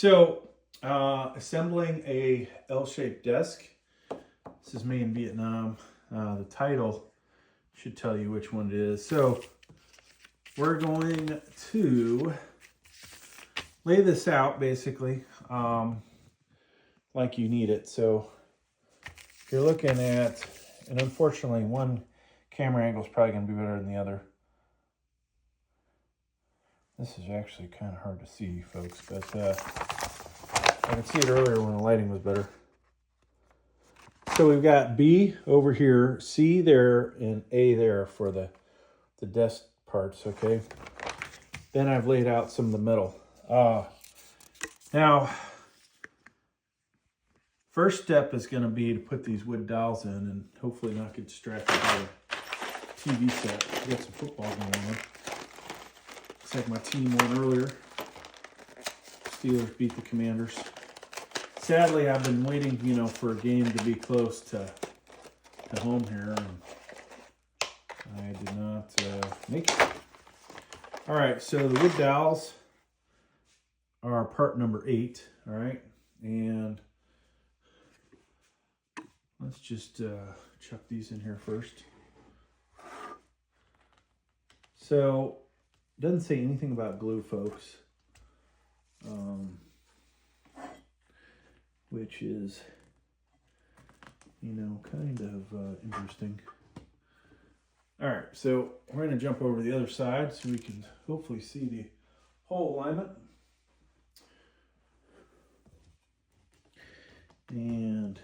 So, assembling a L-shaped desk. This is made in Vietnam. The title should tell you which one it is. So, we're going to lay this out basically like you need it. So, you're looking at, and unfortunately, one camera angle is probably going to be better than the other. This is actually kind of hard to see, folks, but I could see it earlier when the lighting was better. So we've got B over here, C there, and A there for the desk parts, okay? Then I've laid out some of the metal. Now, first step is going to be to put these wood dowels in and hopefully not get distracted by the TV set. We got some football going on. Looks like my team won earlier. Steelers beat the Commanders. Sadly, I've been waiting, for a game to be close to home here, and I did not make it. All right, so the wood dowels are part number 8, all right? And let's just chuck these in here first. So, it doesn't say anything about glue, folks. Which is, kind of interesting. All right, so we're going to jump over to the other side so we can hopefully see the hole alignment. And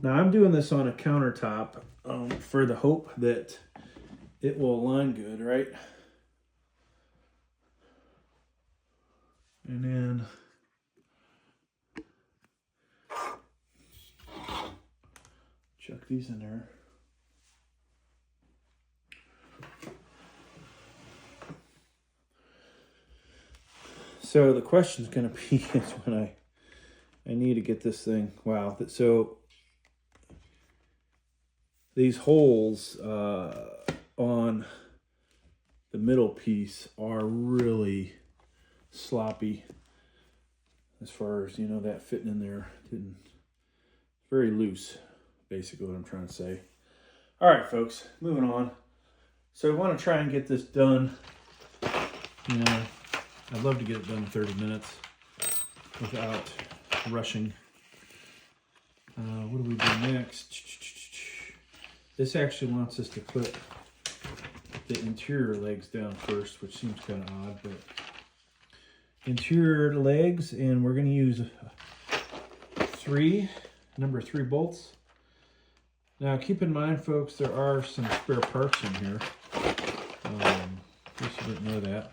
now I'm doing this on a countertop for the hope that it will align good, right? And then chuck these in there. So the question is going to be is when I need to get this thing. Wow. So these holes on the middle piece are really sloppy as far as, that fitting in there. Very loose. Basically what I'm trying to say. All right, folks, moving on. So I want to try and get this done. I'd love to get it done in 30 minutes without rushing. What do we do next? This actually wants us to put the interior legs down first, which seems kind of odd, but interior legs, and we're going to use number 3 bolts. Now, keep in mind, folks, there are some spare parts in here. In case you didn't know that.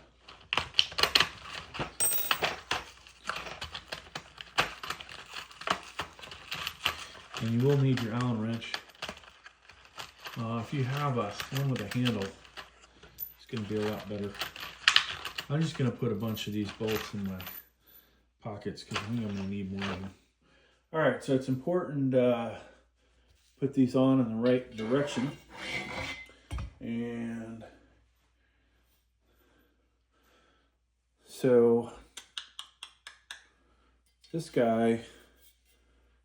And you will need your Allen wrench. If you have one with a handle, it's going to be a lot better. I'm just going to put a bunch of these bolts in my pockets because I think I'm going to need more of them. All right, so it's important put these on in the right direction. And so this guy,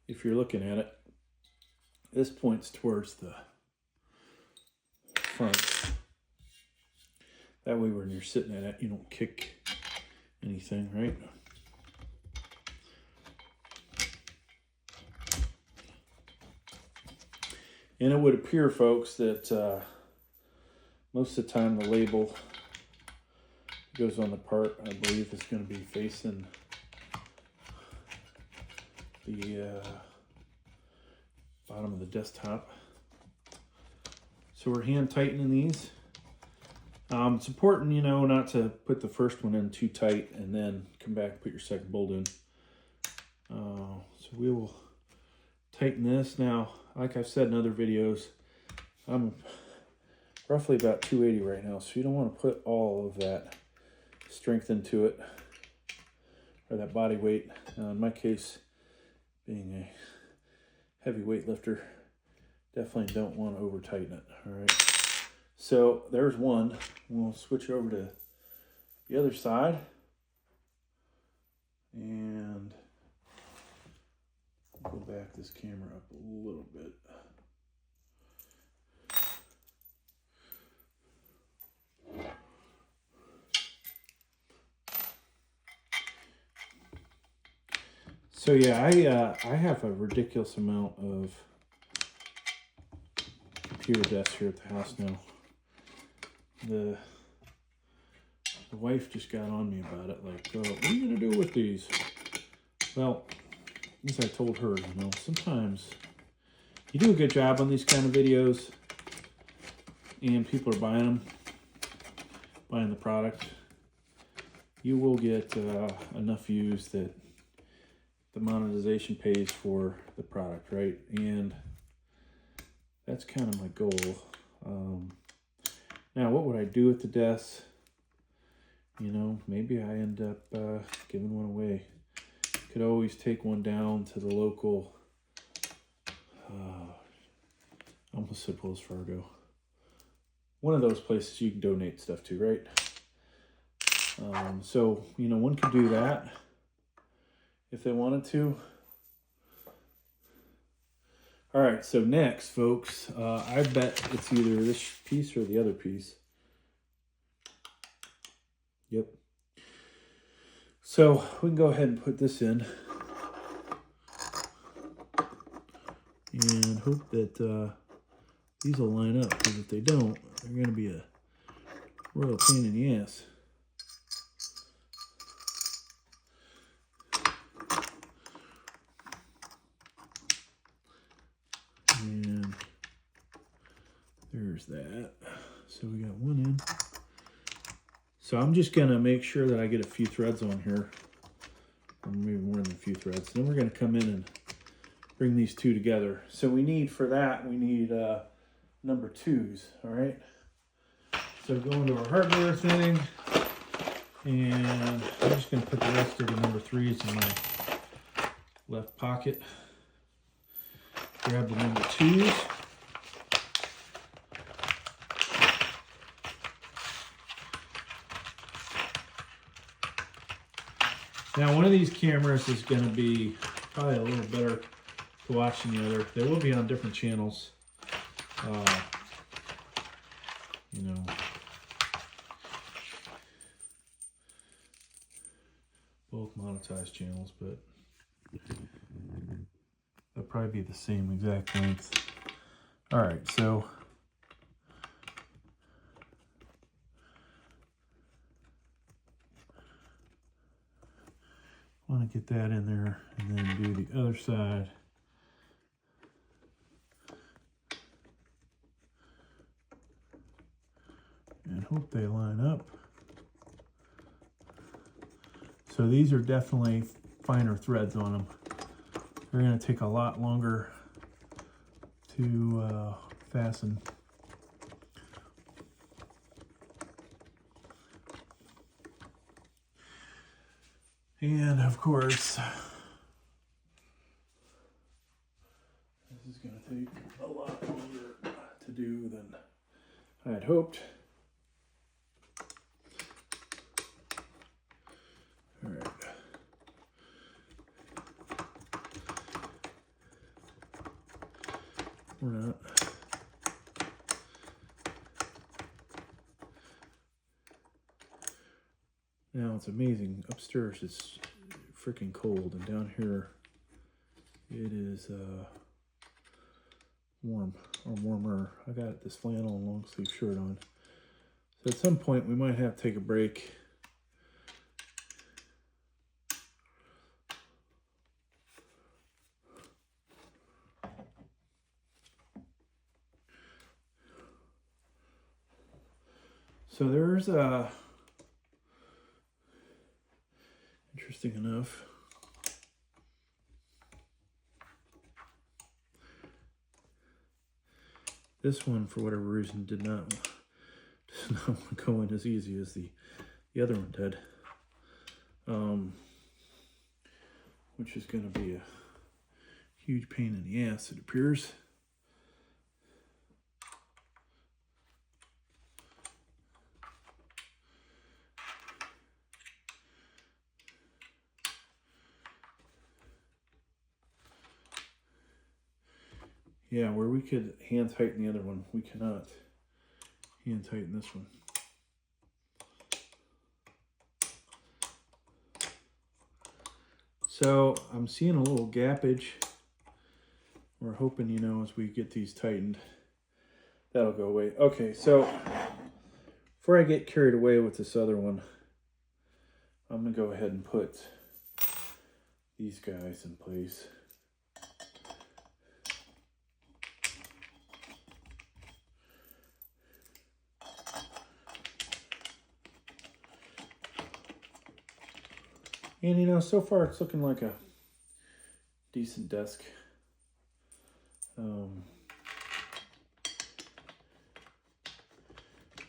if you're looking at it, this points towards the front. That way when you're sitting at it, you don't kick anything, right? And it would appear, folks, that most of the time the label goes on the part, I believe, is going to be facing the bottom of the desktop. So we're hand tightening these. It's important, not to put the first one in too tight and then come back and put your second bolt in. So we will tighten this. Now, like I've said in other videos, I'm roughly about 280 right now, so you don't want to put all of that strength into it, or that body weight. In my case, being a heavy weightlifter, definitely don't want to over tighten it. All right, so there's one. We'll switch over to the other side, and back this camera up a little bit. So yeah, I have a ridiculous amount of computer desks here at the house now. The wife just got on me about it, like, what are you gonna do with these? Well, as I told her, you know, sometimes you do a good job on these kind of videos and people are buying the product, you will get enough views that the monetization pays for the product, right? And that's kind of my goal. Now, what would I do with the desks? You know, maybe I end up giving one away. Could always take one down to the local, I almost said Wells Fargo. One of those places you can donate stuff to, right? So, you know, one could do that if they wanted to. All right, so next, folks, I bet it's either this piece or the other piece. Yep. So we can go ahead and put this in and hope that these will line up, because if they don't, they're going to be a royal pain in the ass. And there's that. So we got one in. So I'm just going to make sure that I get a few threads on here, or maybe more than a few threads. Then we're going to come in and bring these two together. So we need, for that, we need number 2s, all right? So go into our hardware thing, and I'm just going to put the rest of the number 3s in my left pocket. Grab the number 2s. Now, one of these cameras is going to be probably a little better to watch than the other. They will be on different channels. You know, both monetized channels, but they'll probably be the same exact length. All right, so want to get that in there and then do the other side. And hope they line up. So these are definitely finer threads on them. They're going to take a lot longer to fasten. And of course, this is going to take a lot longer to do than I had hoped. All right. We're not. Now it's amazing. Upstairs it's freaking cold, and down here it is warm, or warmer. I got this flannel and long sleeve shirt on. So at some point we might have to take a break. So there's interesting enough, this one for whatever reason does not want to go in as easy as the other one did, which is going to be a huge pain in the ass, it appears. Yeah, where we could hand tighten the other one, we cannot hand tighten this one. So I'm seeing a little gappage. We're hoping, you know, as we get these tightened, that'll go away. Okay, so before I get carried away with this other one, I'm gonna go ahead and put these guys in place. And you know, so far it's looking like a decent desk.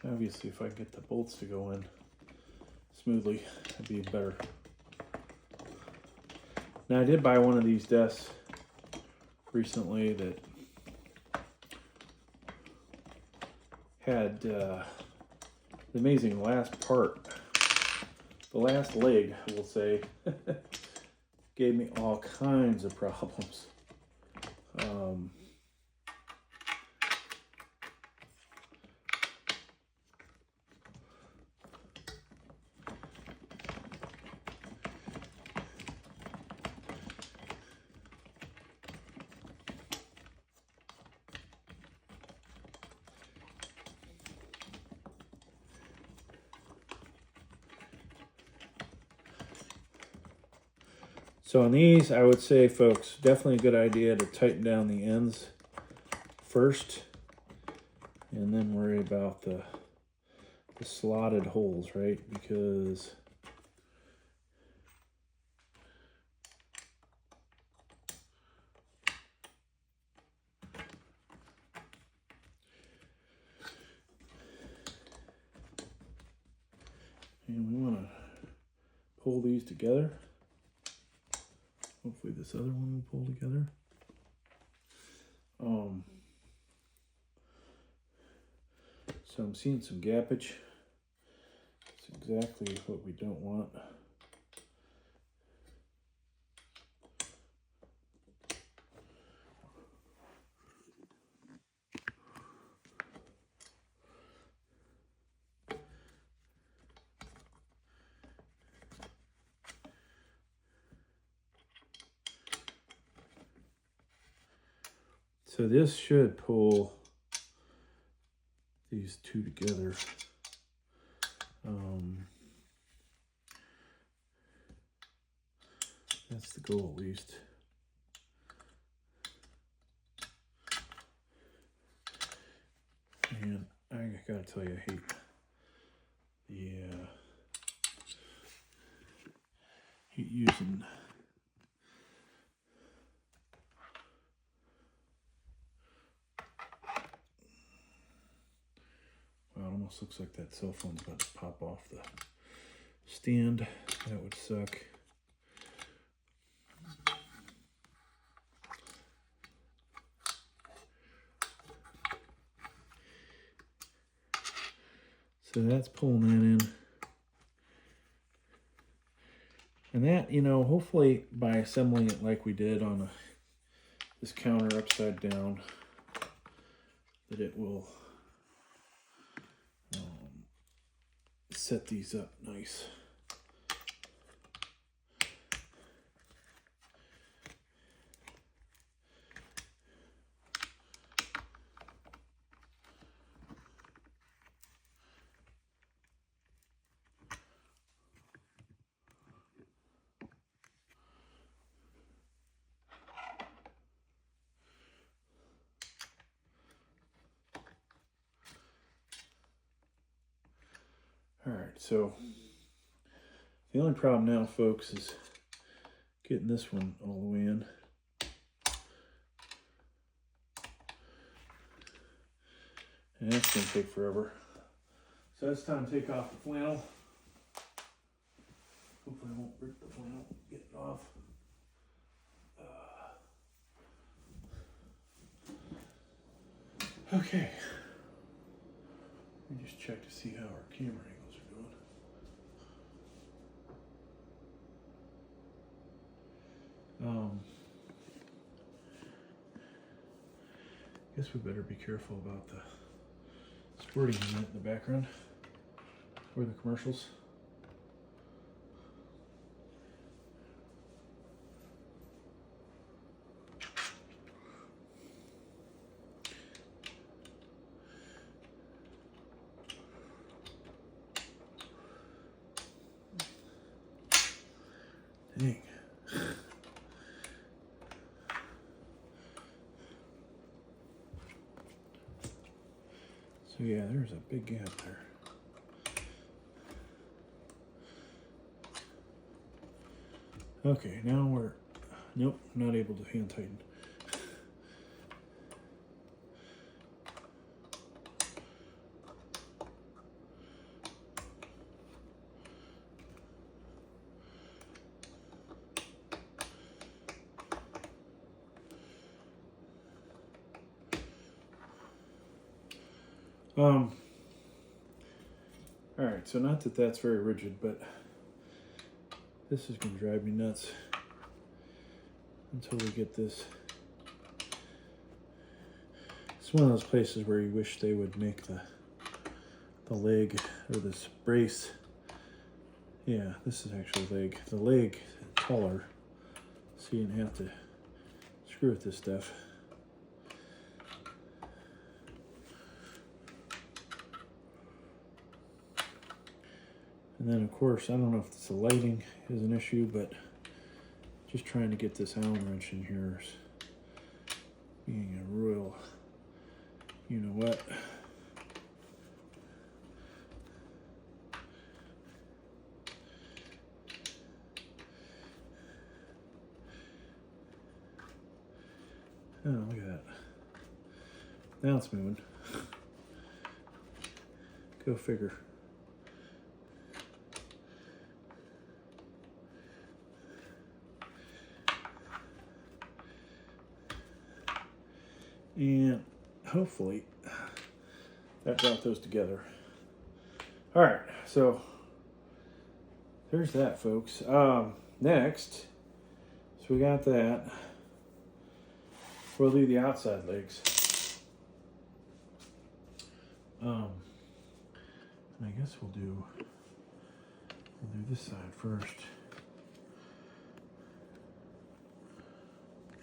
Obviously, if I can get the bolts to go in smoothly, that'd be better. Now, I did buy one of these desks recently that had the amazing last part. The last leg, we'll say, gave me all kinds of problems. So on these, I would say, folks, definitely a good idea to tighten down the ends first, and then worry about the slotted holes, right? Because and we want to pull these together. Hopefully this other one will pull together. So I'm seeing some gappage. It's exactly what we don't want. So this should pull these two together. That's the goal, at least. And I gotta tell you, I hate hate using well, it almost looks like that cell phone's about to pop off the stand. That would suck. So that's pulling that in. And that, you know, hopefully by assembling it like we did on this counter upside down, that it will set these up nice. All right, so the only problem now, folks, is getting this one all the way in. And that's going to take forever. So it's time to take off the flannel. Hopefully I won't rip the flannel getting off. Okay. Let me just check to see how our camera angles are doing. Guess we better be careful about the squirting unit in the background or the commercials. Dang. So yeah, there's a big gap there. Okay, now we're, nope, not able to hand tighten. All right, so not that that's very rigid, but this is gonna drive me nuts until we get this. It's one of those places where you wish they would make the leg or this brace. Yeah, this is actually leg. The leg taller, so you didn't have to screw with this stuff. And then of course, I don't know if the lighting is an issue, but just trying to get this Allen wrench in here is being a royal, you know what. Oh, look at that. Now it's moving. Go figure. And hopefully that brought those together. All right, so there's that, folks. Next, so we got that. We'll do the outside legs. And I guess we'll do this side first.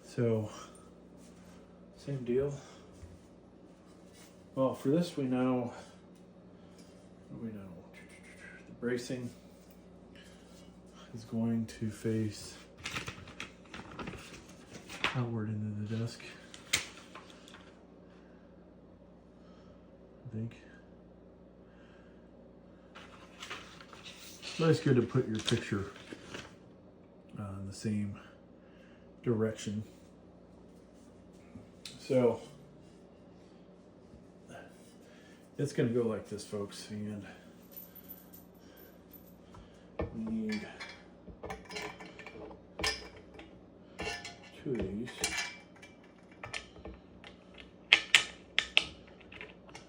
So same deal. Well, for this we know the bracing is going to face outward into the desk, I think. But it's good to put your picture in the same direction. So it's going to go like this, folks, and we need 2 of these.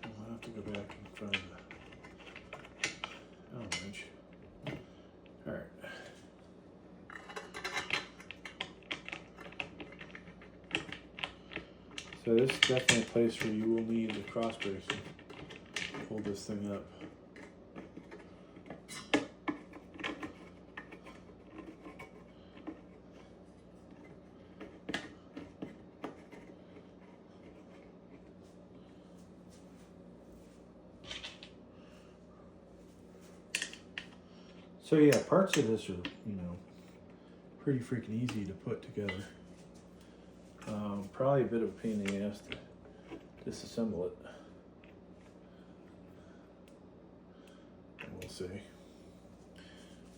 And we'll have to go back in front of the Allen wrench. All right. So this is definitely a place where you will need the cross bracing. Hold this thing up. So yeah, parts of this are, pretty freaking easy to put together. Probably a bit of a pain in the ass to disassemble it. We'll see.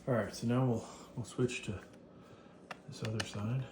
All right, so now we'll switch to this other side.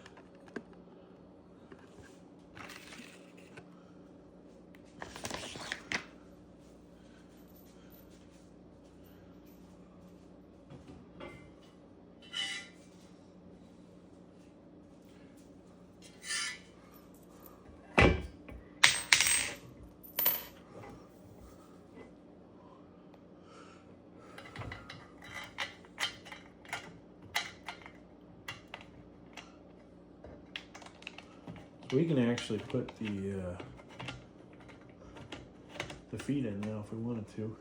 We can actually put the the feet in now if we wanted to.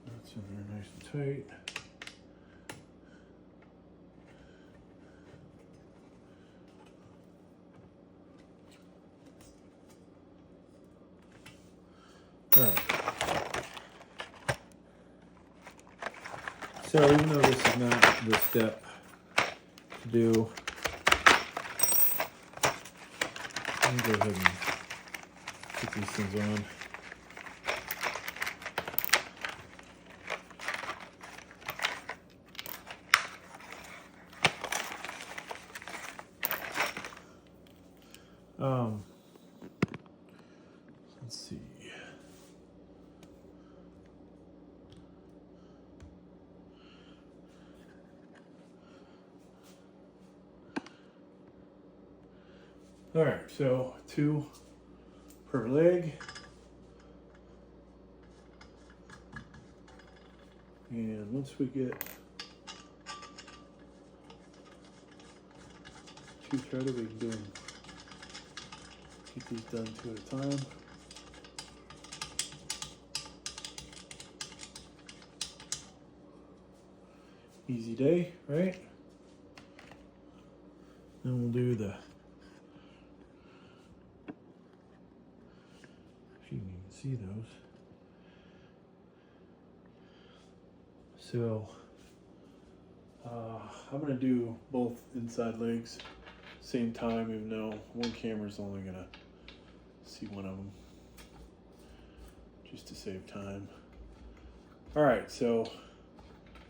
That's in there nice and tight. All right. So even though this is not the step to do, I'm gonna go ahead and put these things on. Let's see. All right, so 2 per leg. And once we get 2 threaded, we can do them. Get these done 2 at a time. Easy day, right? Then we'll do the, if you can even see those. So, I'm gonna do both inside legs same time, even though one camera's only gonna see one of them, just to save time. All right, so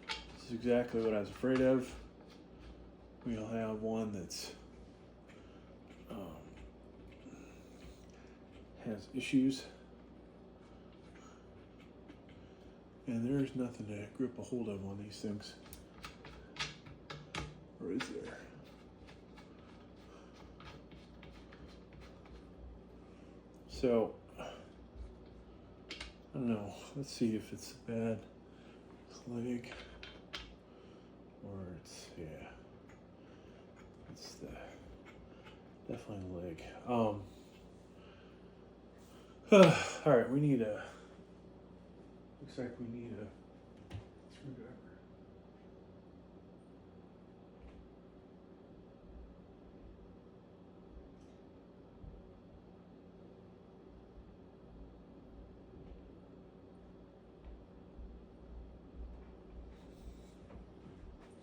this is exactly what I was afraid of. We'll have one that's has issues, and there's nothing to grip a hold of on these things, or is there? So I don't know. Let's see if it's a bad leg or it's, yeah, it's the definitely the leg. All right, we need a, looks like we need a screwdriver.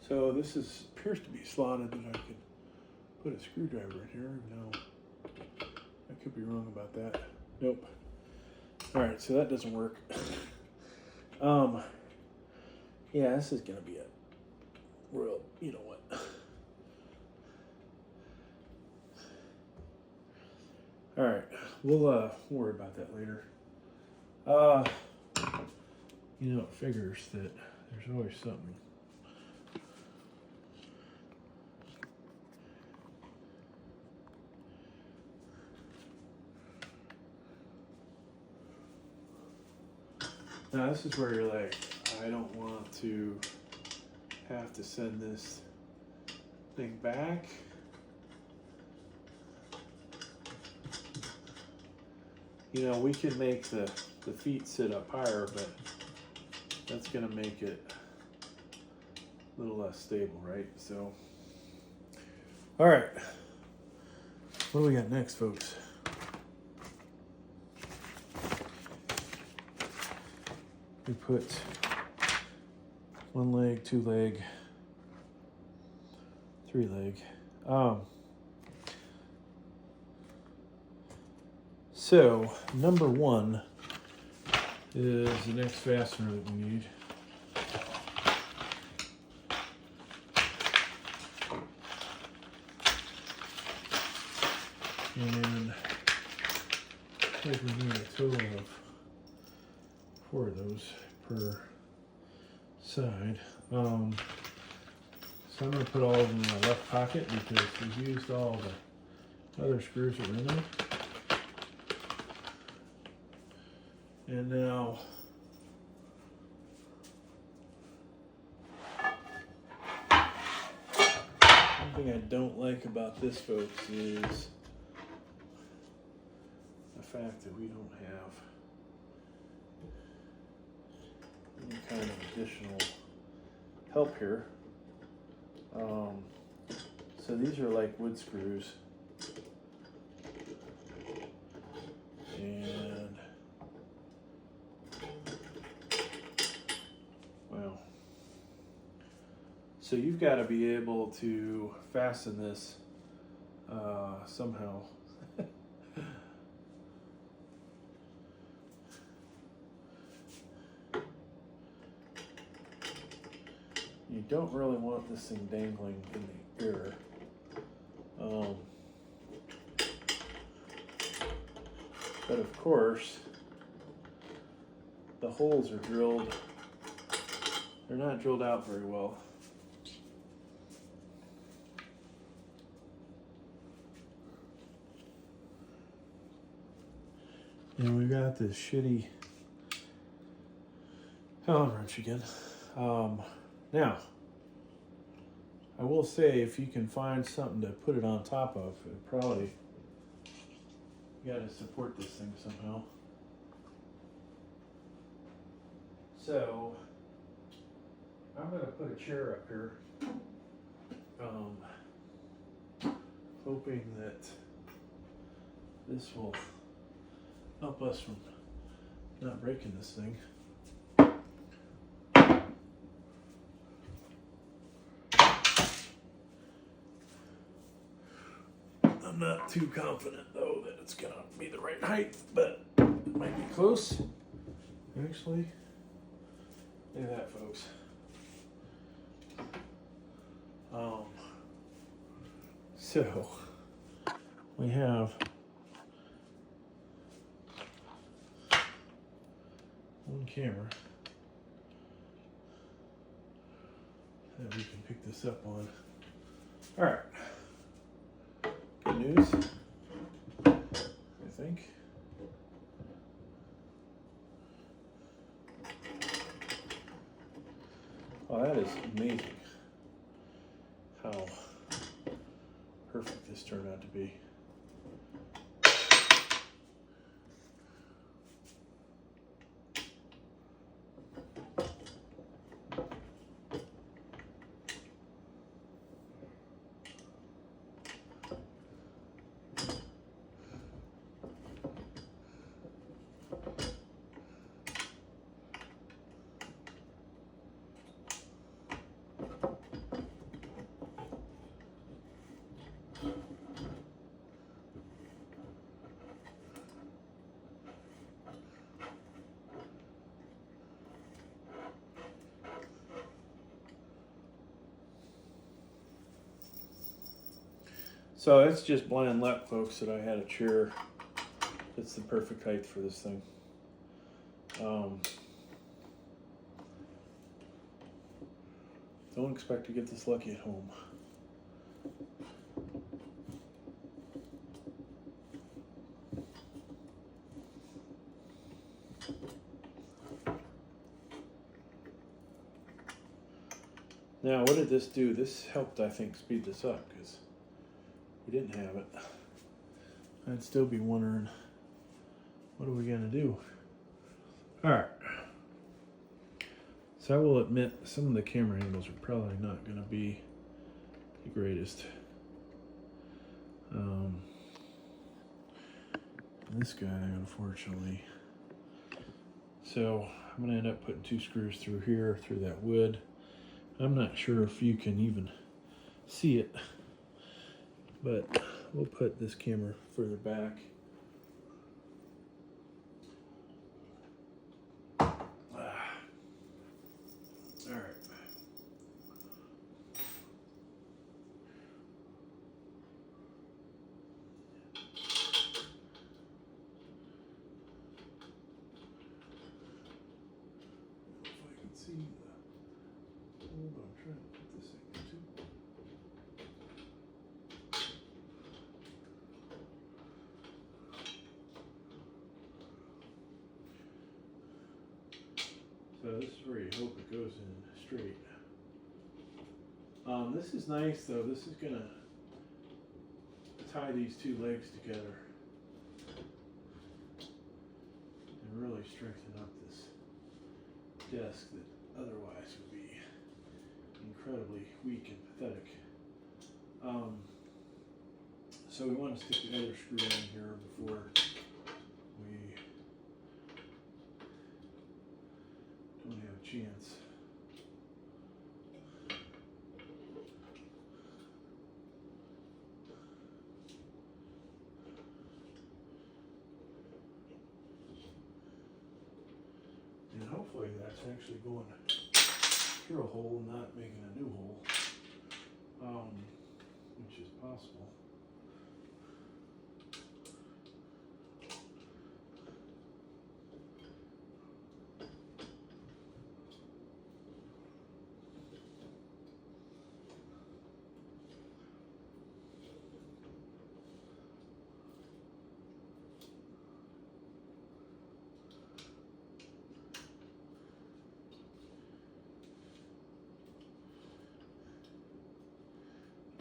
So this appears to be slotted that I could put a screwdriver in here. No, I could be wrong about that. Nope. All right, so that doesn't work. Yeah, this is gonna be a real, you know what? All right, we'll worry about that later. You know, it figures that there's always something. Now this is where you're like, I don't want to have to send this thing back. You know, we can make the feet sit up higher, but that's gonna make it a little less stable, right? So, all right, what do we got next, folks? We put 1 leg, 2 leg, 3 leg. So number 1 is the next fastener that we need. And I think we need a total of 4 of those per side. So So I'm going to put all of them in my left pocket because we've used all the other screws that were in there. And now one thing I don't like about this, folks, is the fact that we don't have any kind of additional help here. So these are like wood screws, and wow. So you've got to be able to fasten this somehow. You don't really want this thing dangling in the air. But of course, the holes are drilled. They're not drilled out very well. And we got this shitty Allen wrench again. Now, I will say if you can find something to put it on top of, it probably, you gotta support this thing somehow. So, I'm gonna put a chair up here, hoping that this will help us from not breaking this thing. I'm not too confident though that it's gonna be the right height, but it might be close. Actually, look at that, folks. So we have one camera that we can pick this up on. All right. Good news, I think. Oh, that is amazing how perfect this turned out to be. So it's just blind luck, folks, that I had a chair that's the perfect height for this thing. Don't expect to get this lucky at home. Now, what did this do? This helped, I think, speed this up, because if we didn't have it, I'd still be wondering, what are we going to do? All right. So I will admit, some of the camera angles are probably not going to be the greatest. This guy, unfortunately. So I'm going to end up putting 2 screws through here, through that wood. I'm not sure if you can even see it, but we'll put this camera further back. All right. If I can see the hole I'm trying to put this thing into. So this is where you hope it goes in straight. This is nice though. This is gonna tie these two legs together and really strengthen up this desk that otherwise would be incredibly weak and pathetic. So we want to stick the other screw in here before we don't have a chance. And hopefully that's actually going through a hole, not making a new hole, which is possible.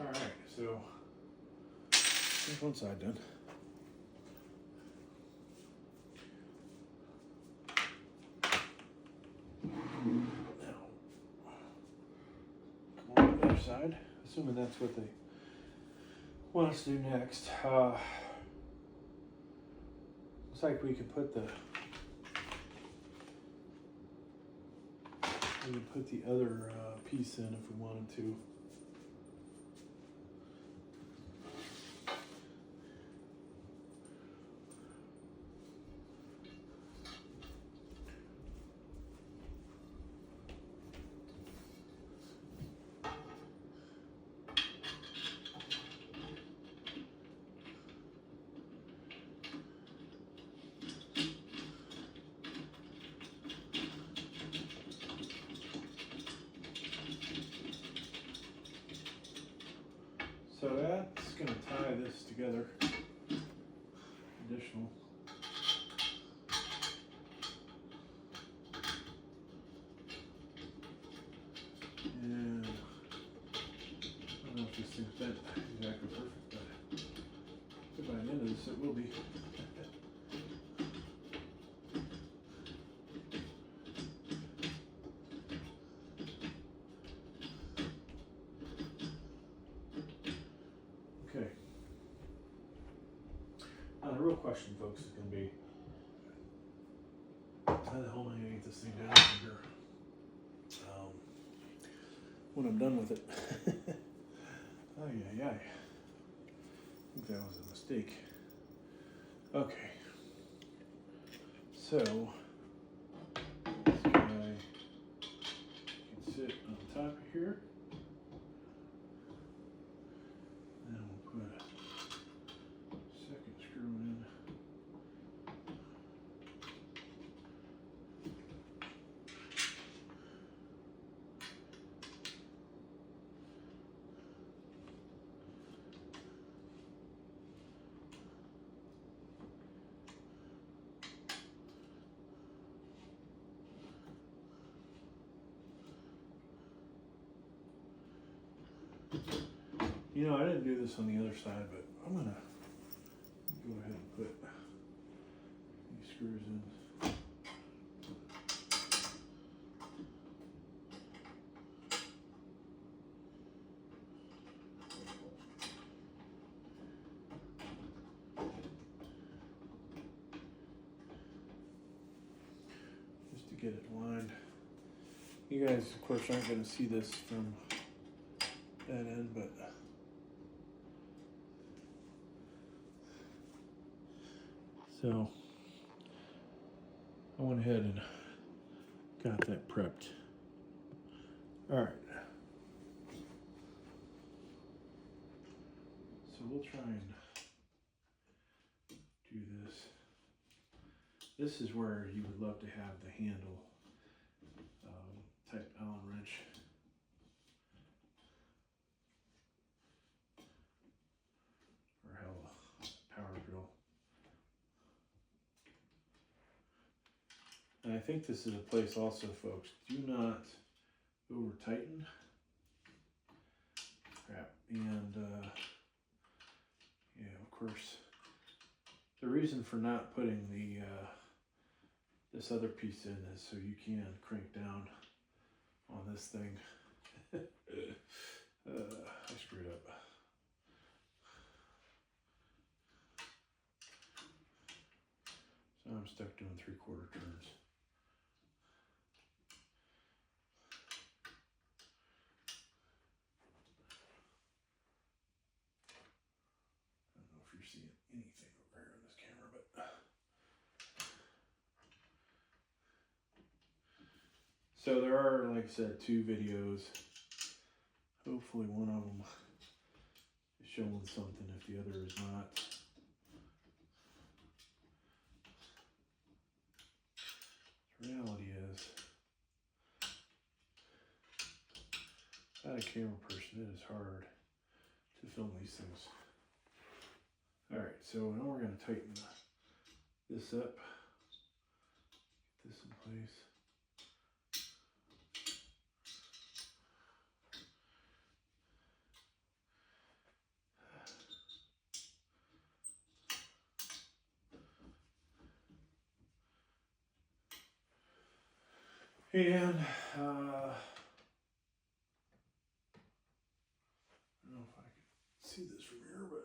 Alright, so there's one side done. Now, come on to the other side, assuming that's what they want us to do next. Looks like we could put the other piece in if we wanted to. So that's going to tie this together. Additional. And I don't know if this thing's bent exactly perfect, but by the end of this it will be. Okay. Now the real question, folks, is going to be, how the hell am I going to get this thing down here? When I'm done with it. Oh yeah. I think that was a mistake. Okay. So this guy can sit on top of here. Then we'll put a second screw in. You know, I didn't do this on the other side, but I'm gonna go ahead and put these screws in. Just to get it aligned. You guys, of course, aren't gonna see this from that end, but so I went ahead and got that prepped. All right. So we'll try and do this. This is where you would love to have the handle type Allen wrench. Or hell, power drill. And I think this is a place also, folks, do not over tighten. Crap. And yeah, of course, the reason for not putting the this other piece in is so you can crank down on this thing. I screwed up. So I'm stuck doing 3/4 turns. I don't know if you're seeing anything over here on this camera, but so there are, like I said, 2 videos. Hopefully one of them is showing something if the other is not. The reality is, without a camera person, it is hard to film these things. Alright, so now we're going to tighten this up. Get this in place. And I don't know if I can see this from here, but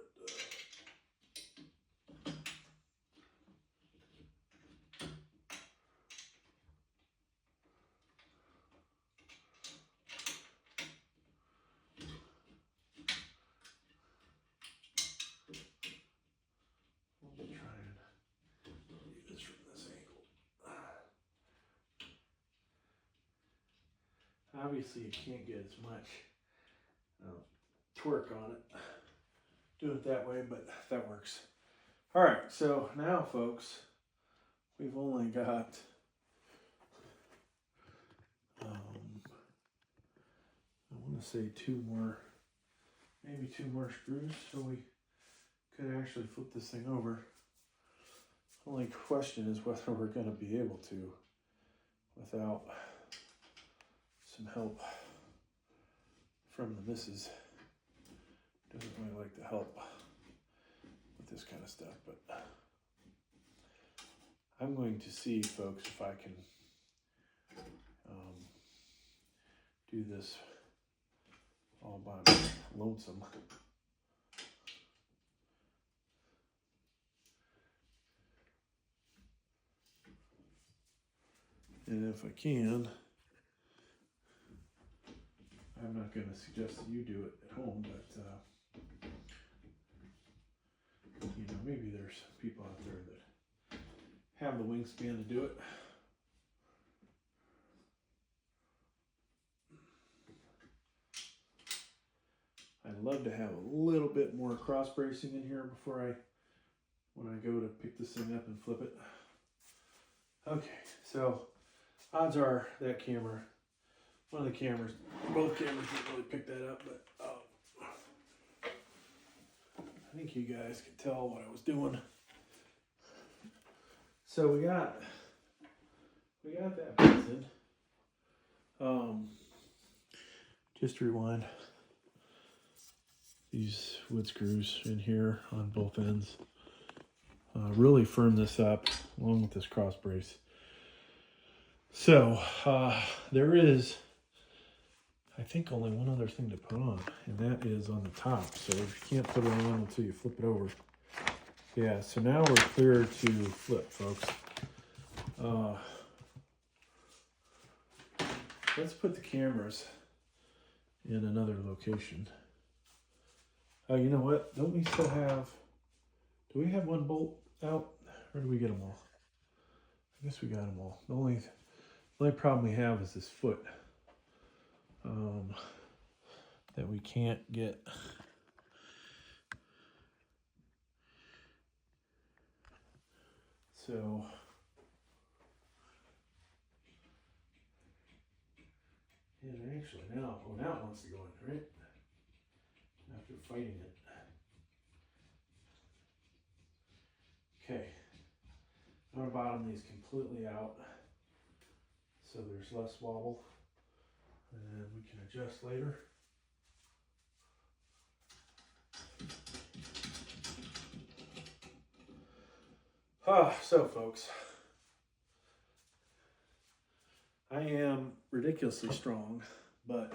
we'll try and do this from this angle. Obviously, you can't get as much torque on it. Do it that way, but that works. All right, so now, folks, we've only got I want to say 2 more, maybe 2 more screws, so we could actually flip this thing over. Only question is whether we're going to be able to without some help from the missus. Doesn't really like to help with this kind of stuff, but I'm going to see, folks, if I can do this all by my lonesome. And if I can, I'm not going to suggest that you do it at home, but you know, maybe there's people out there that have the wingspan to do it. I'd love to have a little bit more cross bracing in here before when I go to pick this thing up and flip it. Okay, so odds are that camera, both cameras didn't really pick that up, but I think you guys could tell what I was doing. So we got that piece in. Just rewind these wood screws in here on both ends. Really firm this up along with this cross brace. So there is, I think, only one other thing to put on, and that is on the top. So you can't put it on until you flip it over. Yeah, so now we're clear to flip, folks. Let's put the cameras in another location. Oh, you know what? Don't we still have, do we have one bolt out? Or do we get them all? I guess we got them all. The only problem we have is this foot that we can't get. So and actually now it wants to go in, right? After fighting it. Okay. I'm gonna bottom these completely out. so there's less wobble, and we can adjust later. So folks, I am ridiculously strong, but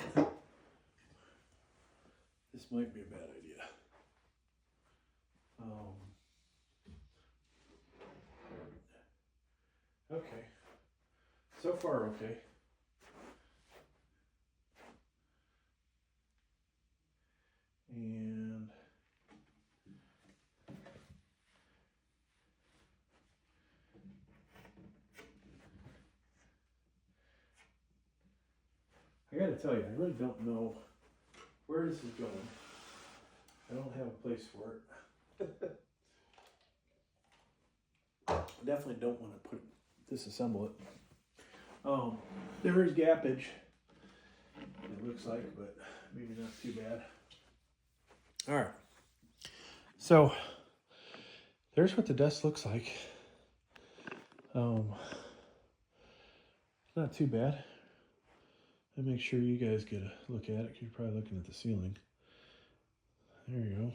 this might be a bad idea. Okay, so far okay. And I gotta tell you, I really don't know where this is going. I don't have a place for it. I definitely don't want to disassemble it. There is gappage, it looks like, but maybe not too bad. All right. So there's what the desk looks like. Not too bad. And make sure you guys get a look at it, because you're probably looking at the ceiling. There you go.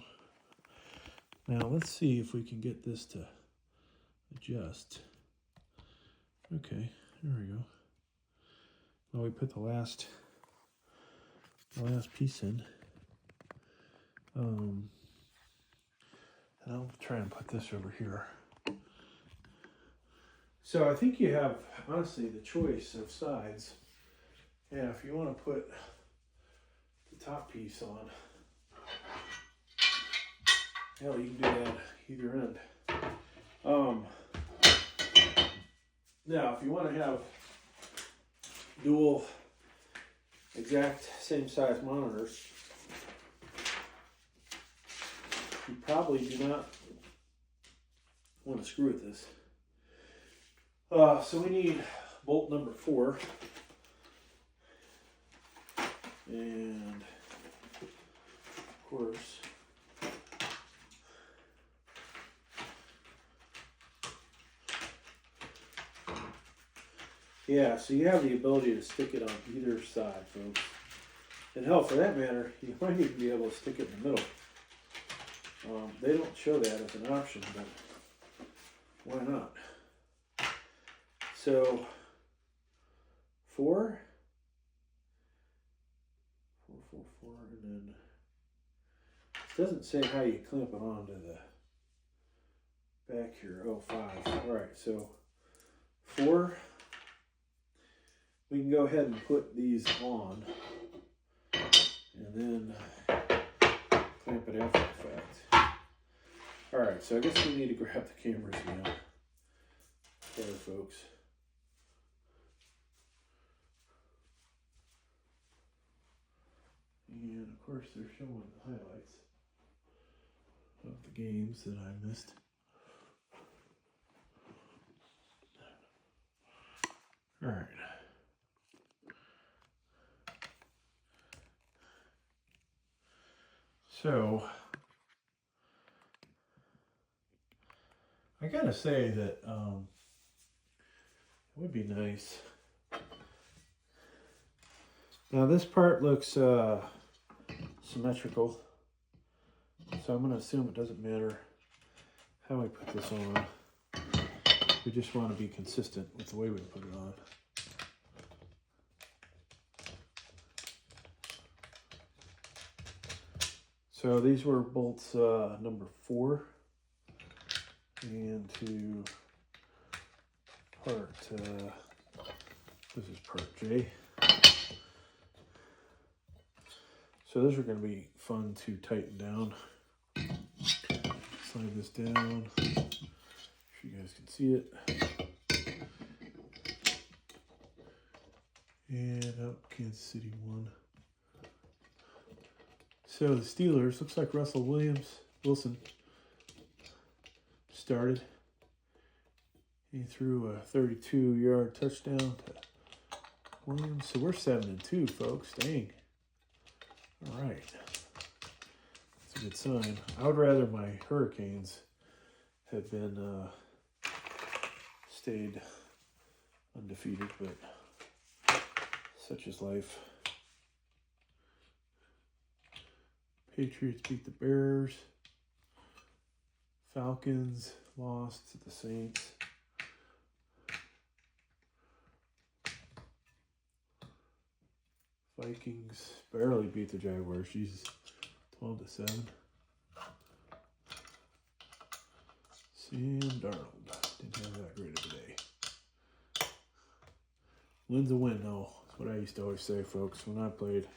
Now let's see if we can get this to adjust. Okay, there we go. Well, we put the last piece in. And I'll try and put this over here. So I think you have, honestly, the choice of sides. Yeah, if you want to put the top piece on, hell, you can do that either end. Now, if you want to have dual exact same size monitors, you probably do not want to screw with this. So we need bolt number 4. And of course, yeah, so you have the ability to stick it on either side, folks. And hell, for that matter, you might even be able to stick it in the middle. They don't show that as an option, but why not? So, 4, and then it doesn't say how you clamp it onto the back here. Oh, 5. All right, so 4. We can go ahead and put these on, and then clamp it after the fact. All right, so I guess we need to grab the cameras now. There, folks. And of course, they're showing the highlights of the games that I missed. All right. So, I gotta say that it would be nice. Now this part looks symmetrical, so I'm gonna assume it doesn't matter how we put this on. We just want to be consistent with the way we put it on. So these were bolts number 4 and to part, this is part J. So those are going to be fun to tighten down. Slide this down, if you guys can see it. And out Kansas City 1. So the Steelers, looks like Russell Wilson started. He threw a 32-yard touchdown to Williams. So we're 7-2, folks. Dang. All right. That's a good sign. I would rather my Hurricanes had been stayed undefeated, but Such is life. Patriots beat the Bears. Falcons lost to the Saints. Vikings barely beat the Jaguars. Jesus, 12-7. Sam Darnold didn't have that great of a day. Win's a win, though. That's what I used to always say, folks, when I played.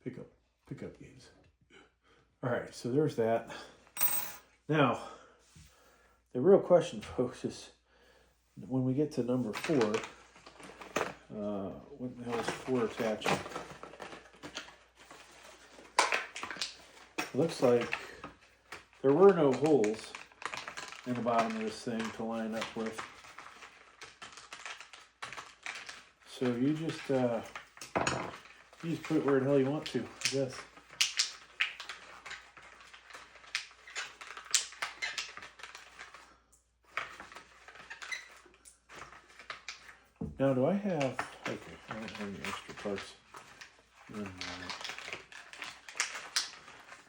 Pick up games. All right, so there's that. Now, the real question, folks, is when we get to number 4, what the hell is 4 attaching? It looks like there were no holes in the bottom of this thing to line up with. So you just put it where the hell you want to, I guess. Now, do I have... Okay, I don't have any extra parts in my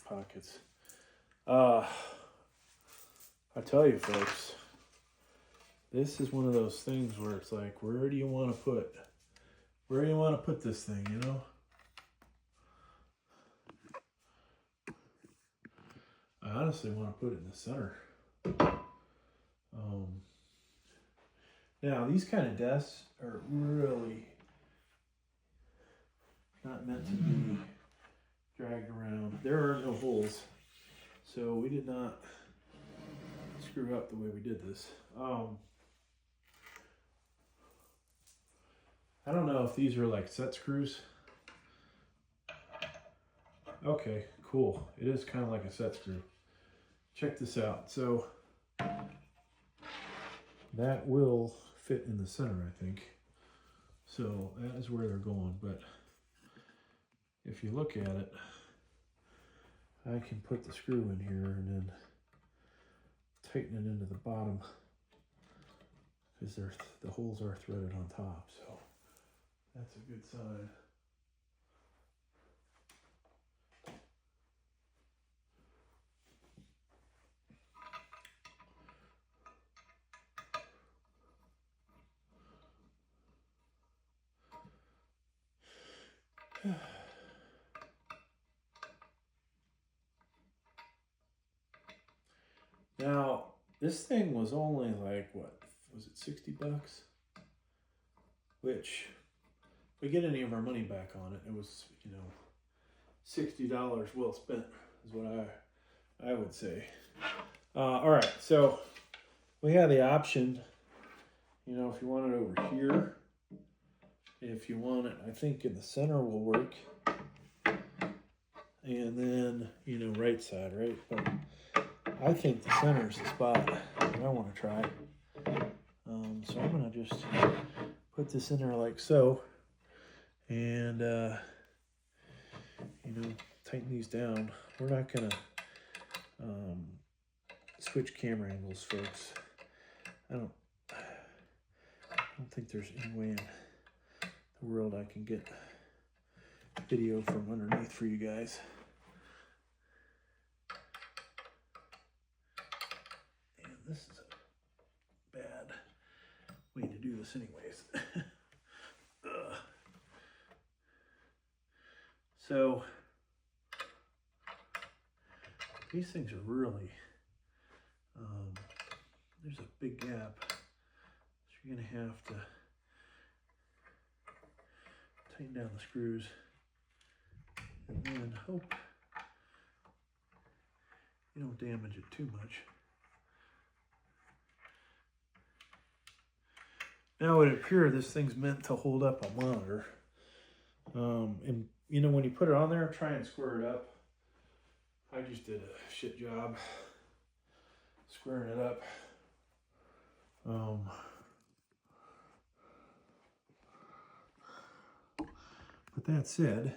pockets. I tell you, folks, this is one of those things where it's like, where do you want to put this thing, you know? I honestly want to put it in the center. Now, these kind of desks are really not meant to be dragged around. There are no holes, so we did not screw up the way we did this. I don't know if these are like set screws. Okay, cool. It is kind of like a set screw. Check this out. So that will fit in the center, I think. So that is where they're going. But if you look at it, I can put the screw in here and then tighten it into the bottom because the holes are threaded on top. So that's a good sign. Now, this thing was only like, what, was it $60? Which, if we get any of our money back on it, it was, you know, $60 well spent is what I would say. All right, so we have the option, you know, if you want it over here, if you want it, I think in the center will work. And then, you know, right side, right? But I think the center is the spot that I want to try. So I'm going to just put this in there like so. And, you know, tighten these down. We're not going to switch camera angles, folks. I don't think there's any way in the world I can get video from underneath for you guys. And this is a bad way to do this anyways. So these things are really, there's a big gap. So you're gonna have to tighten down the screws and then hope you don't damage it too much. Now it would appear this thing's meant to hold up a monitor. And you know, when you put it on there, try and square it up. I just did a shit job squaring it up. But that said,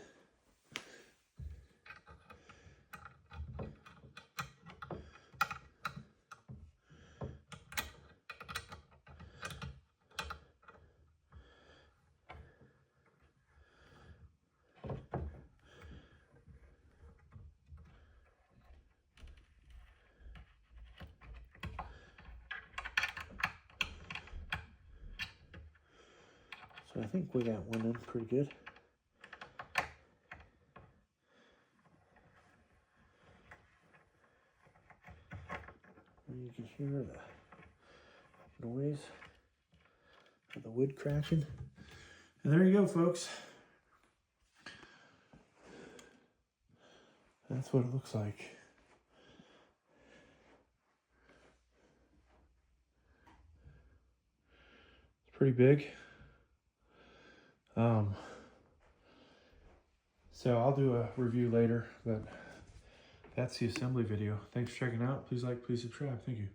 So I think we got one in pretty good. And you can hear the noise of the wood cracking. And there you go, folks. That's what it looks like. It's pretty big. So I'll do a review later, but that's the assembly video. Thanks for checking out. Please like, please subscribe. Thank you.